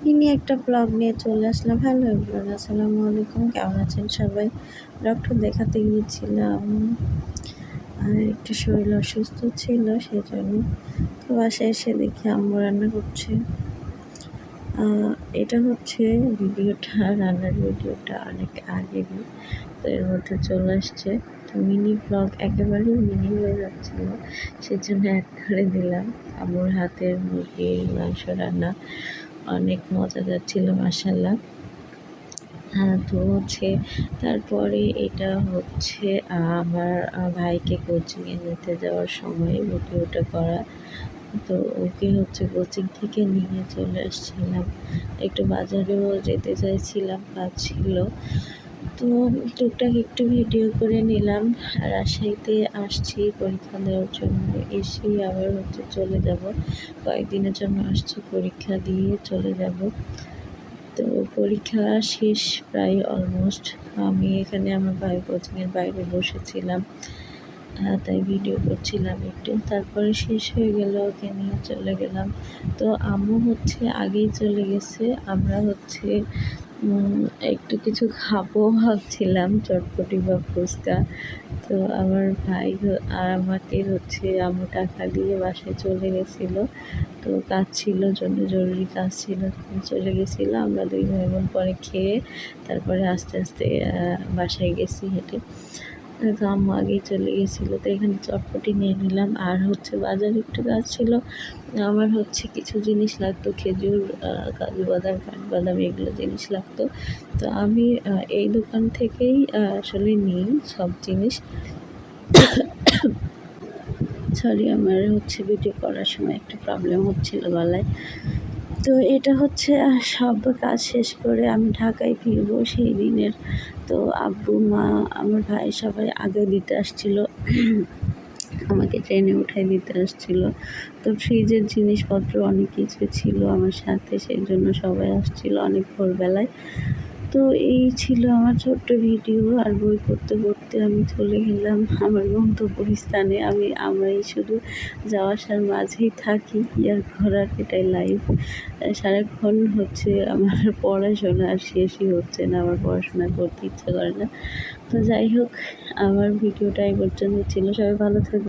Mini একটা blog নিয়ে চলে আসলাম। হ্যালো এভরিওয়ান, আসসালামু আলাইকুম। কেমন আছেন সবাই? ডক্টর দেখাতে গিয়েছিলাম, আর একটু শরীর অসুস্থ ছিল সেজন্য। তো বাসায় এসে দেখি আম্মু রান্না করছে। এটা হচ্ছে রান্নার ভিডিওটা অনেক আগেরই, তো এর মধ্যে চলে আসছে। তো মিনি ব্লগ একেবারেই মিনি হয়ে যাচ্ছিল, সেজন্য অ্যাড করে দিলাম। আম্মুর হাতের মুরগির মাংস রান্না অনেক মজাদার ছিল মাশাআল্লাহ। তো হচ্ছে তারপরে এটা হচ্ছে আমার ভাইকে কোচিংয়ে নিতে যাওয়ার সময় ভিডিওটা করা। তো ওকে হচ্ছে কোচিং থেকে নিয়ে চলে আসছিলাম, একটু বাজারেও যেতে চাইছিলাম, কাজ ছিল। তো টুকটাক একটু ভিডিও করে নিলাম। রাজশাহীতে আসছি পরীক্ষা দেওয়ার জন্য, এসেই আবার হচ্ছে চলে যাব। কয়েকদিনের জন্য আসছি, পরীক্ষা দিয়ে চলে যাব। তো পরীক্ষা শেষ প্রায় অলমোস্ট। আমি এখানে আমার ভাই কোচিংয়ের বাইরে বসেছিলাম, তাই ভিডিও করছিলাম একটু। তারপরে শেষ হয়ে গেল, ওকে নিয়ে চলে গেলাম। তো আম্মু হচ্ছে আগেই চলে গেছে। আমরা হচ্ছে একটু কিছু খাবো ভাবছিলাম, চটপটি বা ফুচকা। তো আমার ভাই আর আমাকে হচ্ছে আম্মু টাকা দিয়ে বাসায় চলে গেছিলো। তো কাজ ছিল, জরুরি কাজ ছিল, চলে গেছিলো। আমরা দুই ভাই বোন পরে খেয়ে তারপরে আস্তে আস্তে বাসায় গেছি হেঁটে। তো আম্মু আগেই চলে গেছিলো, তো এখানে চটপটি নিয়ে নিলাম। আর হচ্ছে বাজারে একটু কাজ ছিল, আমার হচ্ছে কিছু জিনিস লাগতো, খেজুর, কাজু বাদাম, কাঠবাদাম, এগুলো জিনিস লাগতো। তো আমি এই দোকান থেকেই আসলে নিই সব জিনিস। সরি, আমার হচ্ছে ভিডিও করার সময় একটা প্রবলেম হচ্ছিল গলায়। তো এটা হচ্ছে সব কাজ শেষ করে আমি ঢাকায় ফিরবো সেই দিনের। তো আব্বু, মা, আমার ভাই সবাই আগে দিতে আসছিল, আমাকে ট্রেনে উঠাই দিতে আসছিল। তো ফ্রিজের জিনিসপত্র অনেক কিছু ছিল আমার সাথে, সেই জন্য সবাই আসছিল অনেক ভোরবেলায়। তো এই ছিল আমার ছোট্ট ভিডিও। আর বই পড়তে পড়তে আমি চলে গেলাম আমার গন্তব্যস্থানে। আমি শুধু যাওয়া আসার মাঝেই থাকি, ইয়ার ঘোরার এটাই লাইফ। সারাক্ষণ হচ্ছে আমার পড়াশোনা আর শেষই হচ্ছে না, আমার পড়াশোনা করতে ইচ্ছা করে না। তো যাই হোক, আমার ভিডিওটা এই পর্যন্ত ছিল। সবাই ভালো থাকবে।